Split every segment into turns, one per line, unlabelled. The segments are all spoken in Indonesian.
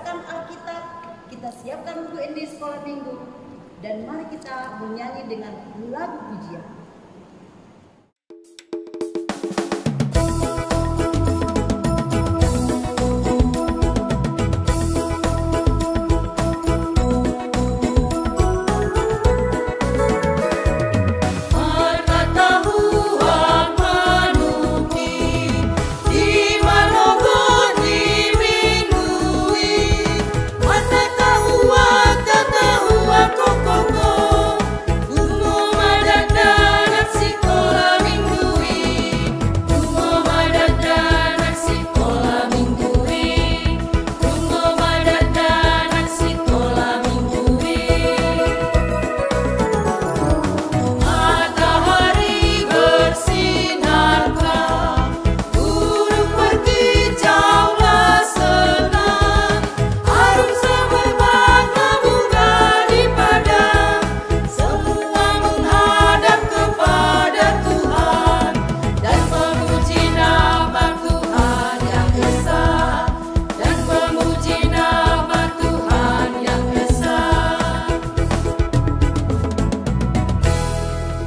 siapkan Alkitab, kita siapkan buku ini sekolah minggu, dan mari kita menyanyi dengan lagu pujian.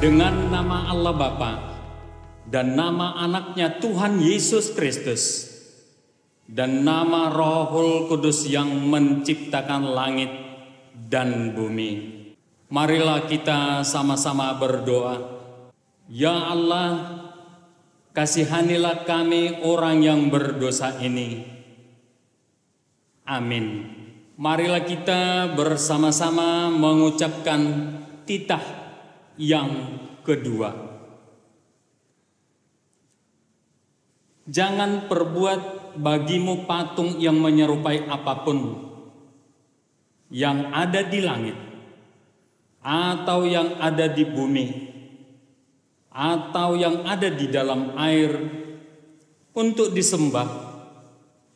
Dengan nama Allah Bapa dan nama anaknya Tuhan Yesus Kristus dan nama Rohul Kudus yang menciptakan langit dan bumi, marilah kita sama-sama berdoa. Ya Allah, kasihanilah kami orang yang berdosa ini. Amin. Marilah kita bersama-sama mengucapkan titah yang kedua. Jangan perbuat bagimu patung yang menyerupai apapun yang ada di langit atau yang ada di bumi atau yang ada di dalam air untuk disembah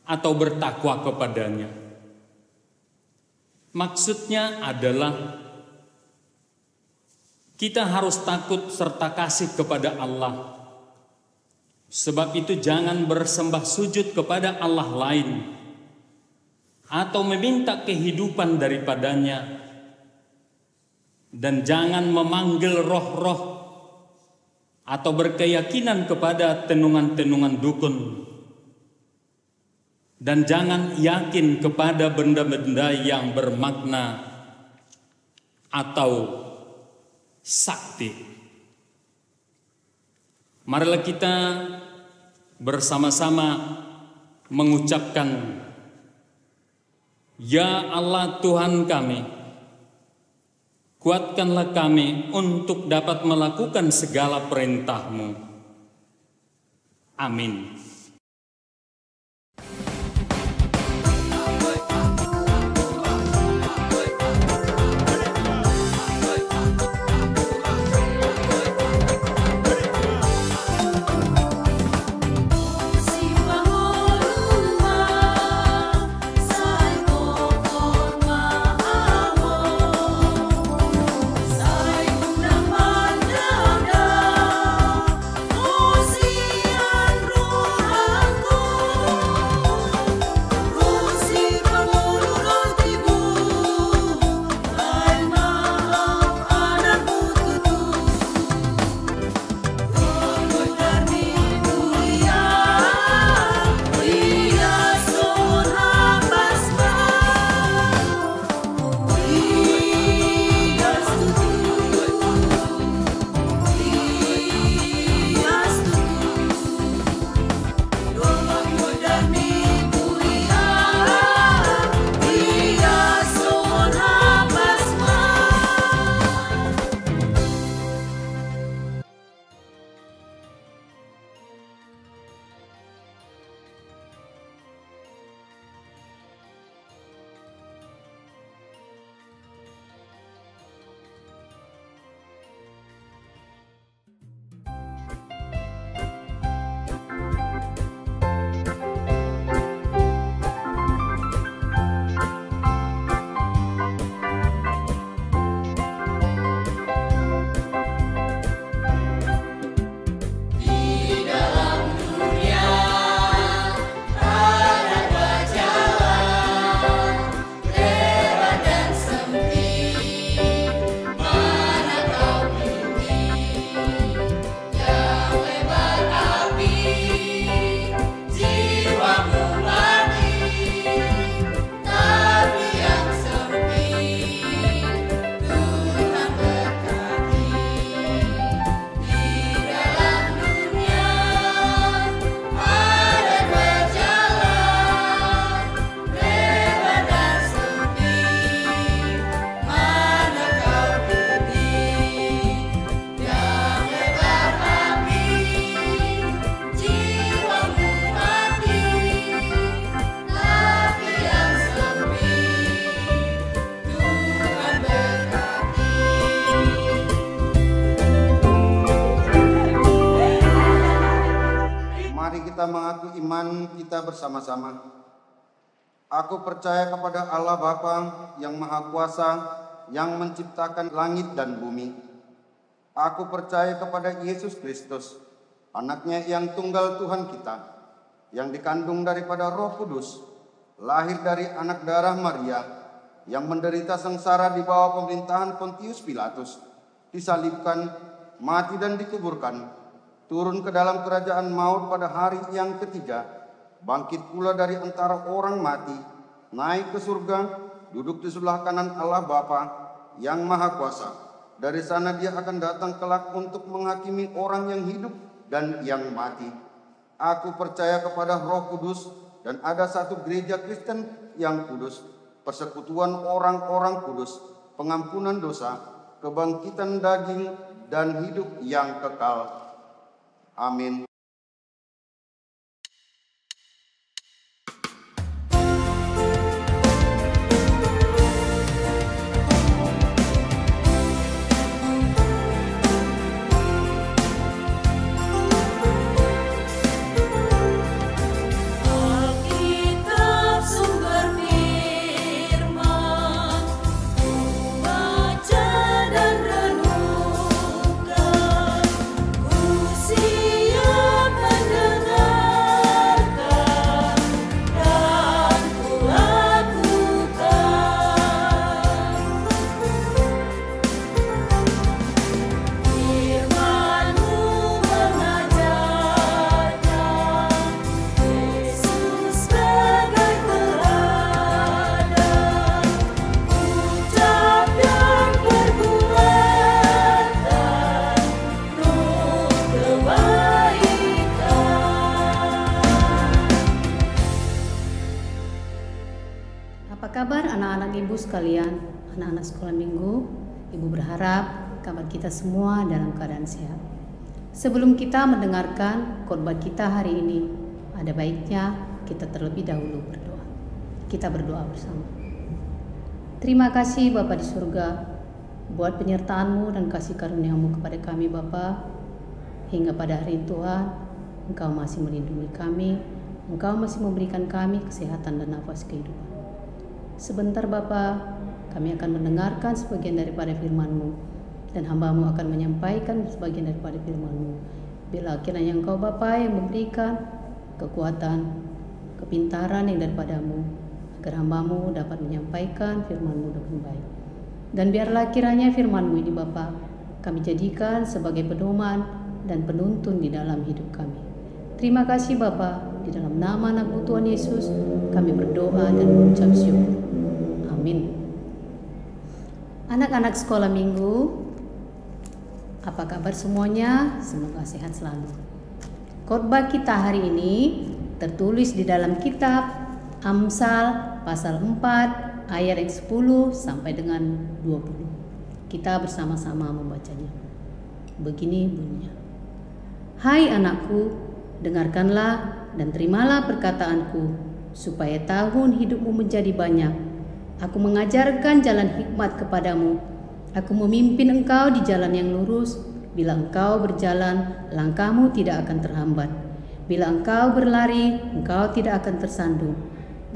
atau bertakwa kepadanya. Maksudnya adalah kita harus takut serta kasih kepada Allah. Sebab itu jangan bersembah sujud kepada Allah lain atau meminta kehidupan daripadanya. Dan jangan memanggil roh-roh atau berkeyakinan kepada tenungan-tenungan dukun. Dan jangan yakin kepada benda-benda yang bermakna atau sakti. Marilah kita bersama-sama mengucapkan, Ya Allah Tuhan kami, kuatkanlah kami untuk dapat melakukan segala perintah-Mu. Amin.
Oh, Firman kita bersama-sama. Aku percaya kepada Allah Bapa yang Maha Kuasa, yang menciptakan langit dan bumi. Aku percaya kepada Yesus Kristus, anaknya yang tunggal Tuhan kita, yang dikandung daripada Roh Kudus, lahir dari anak darah Maria, yang menderita sengsara di bawah pemerintahan Pontius Pilatus, disalibkan, mati dan dikuburkan, turun ke dalam kerajaan maut pada hari yang ketiga, bangkit pula dari antara orang mati, naik ke surga, duduk di sebelah kanan Allah Bapa yang Maha Kuasa. Dari sana dia akan datang kelak untuk menghakimi orang yang hidup dan yang mati. Aku percaya kepada Roh Kudus dan ada satu gereja Kristen yang kudus, persekutuan orang-orang kudus, pengampunan dosa, kebangkitan daging, dan hidup yang kekal. Amin.
Apa kabar anak-anak ibu sekalian, anak-anak sekolah minggu? Ibu berharap kabar kita semua dalam keadaan sehat. Sebelum kita mendengarkan khotbah kita hari ini, ada baiknya kita terlebih dahulu berdoa. Kita berdoa bersama. Terima kasih Bapa di surga buat penyertaan-Mu dan kasih karunia-Mu kepada kami Bapa. Hingga pada hari ini Tuhan, Engkau masih melindungi kami, Engkau masih memberikan kami kesehatan dan nafas kehidupan. Sebentar Bapa, kami akan mendengarkan sebagian daripada firman-Mu, dan hamba-Mu akan menyampaikan sebagian daripada firman-Mu. Bila kiranya Engkau Bapa yang memberikan kekuatan, kepintaran yang daripada-Mu, agar hamba-Mu dapat menyampaikan firman-Mu dengan baik. Dan biarlah kiranya firman-Mu ini Bapa, kami jadikan sebagai pedoman dan penuntun di dalam hidup kami. Terima kasih Bapa, di dalam nama anak Tuhan Yesus kami berdoa dan mengucap syukur. Amin. Anak-anak sekolah minggu, apa kabar semuanya? Semoga sehat selalu. Khotbah kita hari ini tertulis di dalam kitab Amsal pasal 4 ayat yang 10 sampai dengan 20. Kita bersama-sama membacanya. Begini bunyinya. Hai anakku, dengarkanlah dan terimalah perkataanku, supaya tahun hidupmu menjadi banyak. Aku mengajarkan jalan hikmat kepadamu. Aku memimpin engkau di jalan yang lurus. Bila engkau berjalan, langkahmu tidak akan terhambat. Bila engkau berlari, engkau tidak akan tersandung.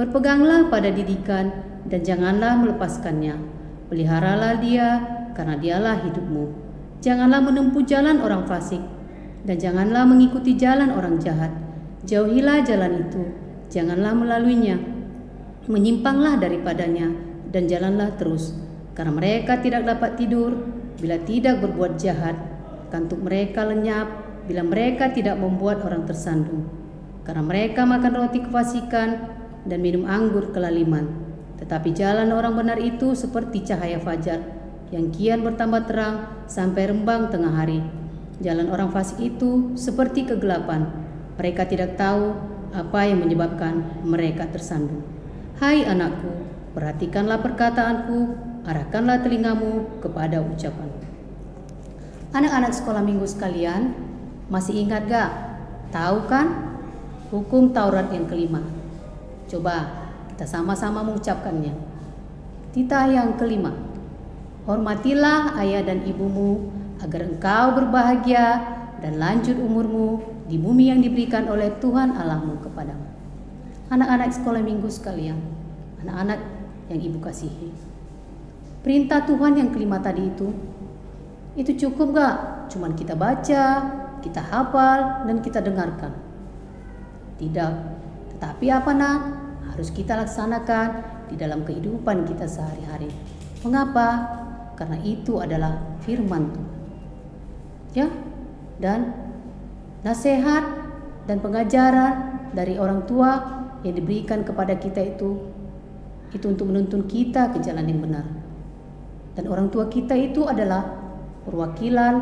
Berpeganglah pada didikan dan janganlah melepaskannya. Peliharalah dia, karena dialah hidupmu. Janganlah menempuh jalan orang fasik, dan janganlah mengikuti jalan orang jahat. Jauhilah jalan itu, janganlah melaluinya. Menyimpanglah daripadanya dan jalanlah terus, karena mereka tidak dapat tidur bila tidak berbuat jahat. Kantuk mereka lenyap bila mereka tidak membuat orang tersandung, karena mereka makan roti kefasikan dan minum anggur kelaliman. Tetapi jalan orang benar itu seperti cahaya fajar yang kian bertambah terang sampai rembang tengah hari. Jalan orang fasik itu seperti kegelapan. Mereka tidak tahu apa yang menyebabkan mereka tersandung. Hai anakku, perhatikanlah perkataanku, arahkanlah telingamu kepada ucapanku. Anak-anak sekolah minggu sekalian, masih ingat gak? Tahu kan hukum Taurat yang kelima? Coba kita sama-sama mengucapkannya. Titah yang kelima, hormatilah ayah dan ibumu agar engkau berbahagia dan lanjut umurmu di bumi yang diberikan oleh Tuhan Allahmu kepadamu. Anak-anak sekolah minggu sekalian, anak-anak yang Ibu kasihi, perintah Tuhan yang kelima tadi itu cukup gak? Cuman kita baca, kita hafal, dan kita dengarkan? Tidak. Tetapi apa nak? Harus kita laksanakan di dalam kehidupan kita sehari-hari. Mengapa? Karena itu adalah firman Tuhan. Ya, dan nasihat dan pengajaran dari orang tua yang diberikan kepada kita itu untuk menuntun kita ke jalan yang benar. Dan orang tua kita itu adalah perwakilan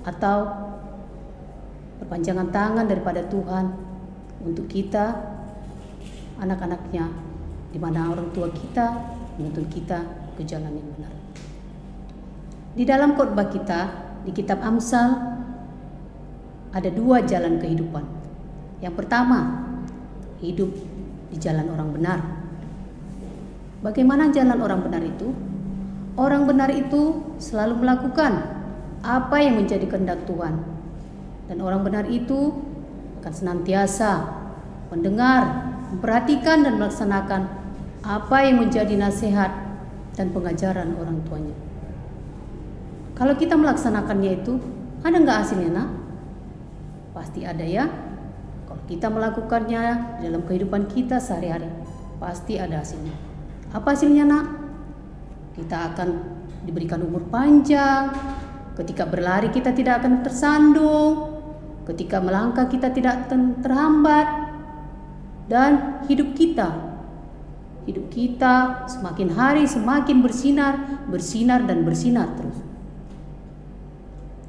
atau perpanjangan tangan daripada Tuhan untuk kita, anak-anaknya, di mana orang tua kita menuntun kita ke jalan yang benar. Di dalam khotbah kita di kitab Amsal ada 2 jalan kehidupan. Yang pertama, hidup di jalan orang benar. Bagaimana jalan orang benar itu? Orang benar itu selalu melakukan apa yang menjadi kehendak Tuhan. Dan orang benar itu akan senantiasa mendengar, memperhatikan dan melaksanakan apa yang menjadi nasihat dan pengajaran orang tuanya. Kalau kita melaksanakannya itu, ada nggak hasilnya nak? Pasti ada ya. Kalau kita melakukannya dalam kehidupan kita sehari-hari, pasti ada hasilnya. Apa hasilnya nak? Kita akan diberikan umur panjang. Ketika berlari kita tidak akan tersandung. Ketika melangkah kita tidak terhambat. Dan hidup kita semakin hari semakin bersinar dan bersinar terus.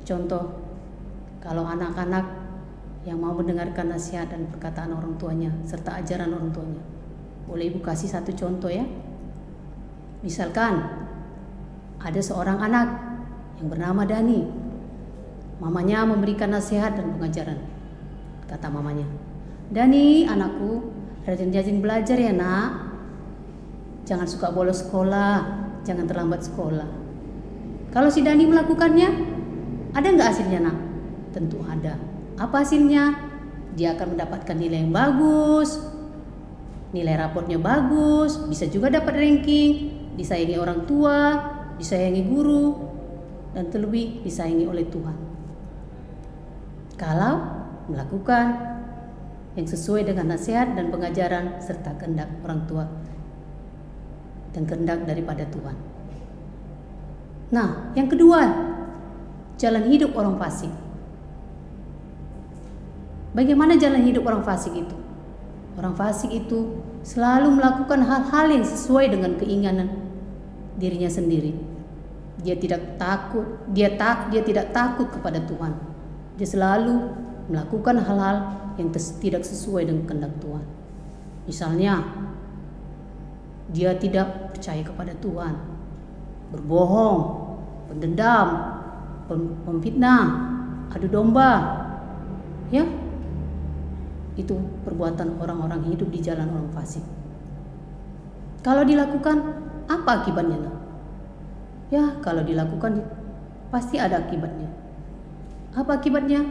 Contoh, kalau anak-anak yang mau mendengarkan nasihat dan perkataan orang tuanya serta ajaran orang tuanya, boleh Ibu kasih satu contoh ya. Misalkan ada seorang anak yang bernama Dani. Mamanya memberikan nasihat dan pengajaran. Kata mamanya, "Dani, anakku, rajin-rajin belajar ya nak. Jangan suka bolos sekolah, jangan terlambat sekolah." Kalau si Dani melakukannya, ada nggak hasilnya nak? Tentu ada. Apa hasilnya? Dia akan mendapatkan nilai yang bagus, nilai raportnya bagus, bisa juga dapat ranking, disayangi orang tua, disayangi guru, dan terlebih disayangi oleh Tuhan. Kalau melakukan yang sesuai dengan nasihat dan pengajaran serta kehendak orang tua dan kehendak daripada Tuhan. Nah, yang kedua, jalan hidup orang fasik. Bagaimana jalan hidup orang fasik itu? Orang fasik itu selalu melakukan hal-hal yang sesuai dengan keinginan dirinya sendiri. Dia tidak takut kepada Tuhan. Dia selalu melakukan hal-hal yang tidak sesuai dengan kehendak Tuhan. Misalnya, dia tidak percaya kepada Tuhan, berbohong, pendendam, memfitnah, adu domba. Ya, itu perbuatan orang-orang hidup di jalan orang fasik. Kalau dilakukan, apa akibatnya? Ya, kalau dilakukan pasti ada akibatnya. Apa akibatnya?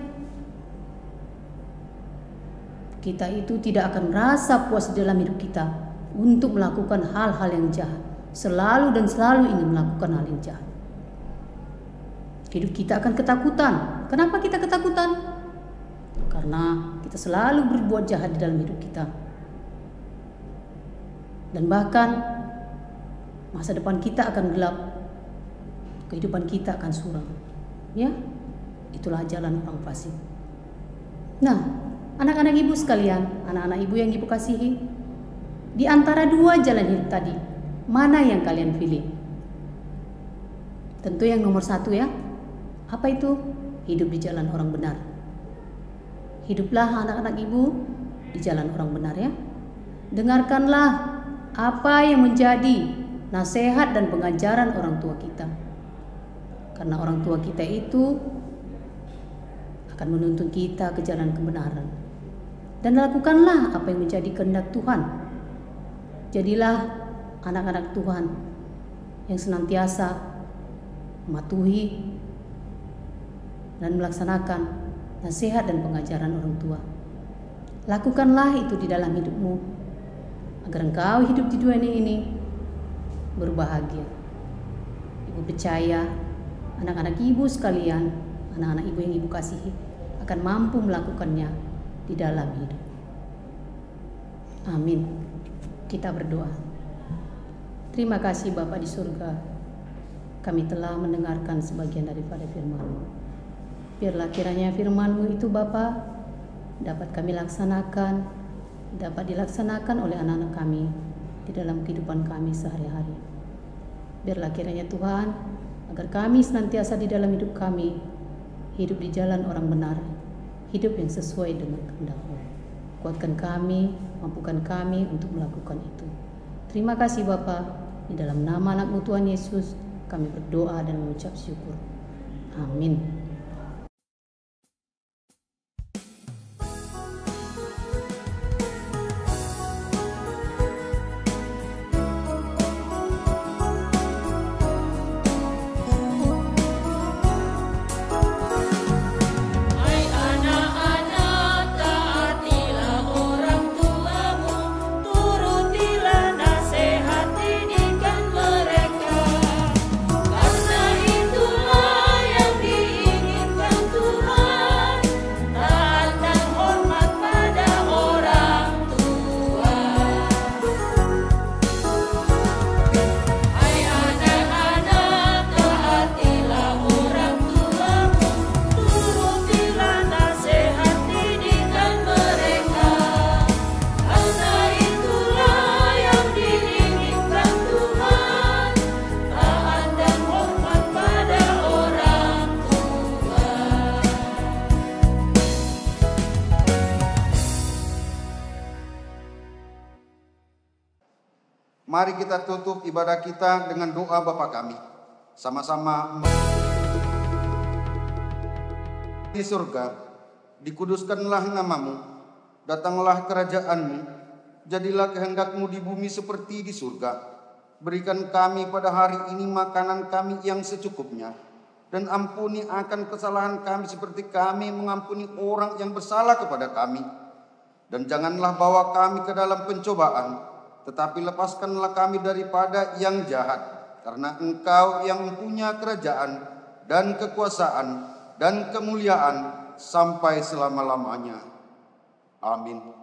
Kita itu tidak akan merasa puas dalam hidup kita untuk melakukan hal-hal yang jahat. Selalu ingin melakukan hal yang jahat. Hidup kita akan ketakutan. Kenapa kita ketakutan? Karena kita selalu berbuat jahat di dalam hidup kita. Dan bahkan masa depan kita akan gelap. Kehidupan kita akan suram. Ya, itulah jalan orang fasik. Nah, anak-anak ibu sekalian, anak-anak ibu yang ibu kasihi, di antara 2 jalan hidup tadi, mana yang kalian pilih? Tentu yang nomor 1 ya. Apa itu? Hidup di jalan orang benar. Hiduplah anak-anak ibu di jalan orang benar ya. Dengarkanlah apa yang menjadi nasihat dan pengajaran orang tua kita. Karena orang tua kita itu akan menuntun kita ke jalan kebenaran. Dan lakukanlah apa yang menjadi kehendak Tuhan. Jadilah anak-anak Tuhan yang senantiasa mematuhi dan melaksanakan nasihat dan pengajaran orang tua. Lakukanlah itu di dalam hidupmu agar engkau hidup di dunia ini berbahagia. Ibu percaya anak-anak ibu sekalian, anak-anak ibu yang ibu kasihi akan mampu melakukannya di dalam hidup. Amin. Kita berdoa. Terima kasih Bapa di surga, kami telah mendengarkan sebagian daripada firman-Mu. Biarlah kiranya firman-Mu itu Bapa dapat kami laksanakan, dapat dilaksanakan oleh anak-anak kami di dalam kehidupan kami sehari-hari. Biarlah kiranya Tuhan, agar kami senantiasa di dalam hidup kami, hidup di jalan orang benar, hidup yang sesuai dengan kehendak-Mu. Kuatkan kami, mampukan kami untuk melakukan itu. Terima kasih Bapa, di dalam nama anak-Mu Tuhan Yesus, kami berdoa dan mengucap syukur. Amin.
Mari kita tutup ibadah kita dengan doa Bapa kami. Sama-sama di surga, dikuduskanlah nama-Mu, datanglah kerajaan-Mu, jadilah kehendak-Mu di bumi seperti di surga. Berikan kami pada hari ini makanan kami yang secukupnya, dan ampuni akan kesalahan kami seperti kami mengampuni orang yang bersalah kepada kami. Dan janganlah bawa kami ke dalam pencobaan, tetapi lepaskanlah kami daripada yang jahat, karena Engkau yang mempunyai kerajaan dan kekuasaan dan kemuliaan sampai selama-lamanya. Amin.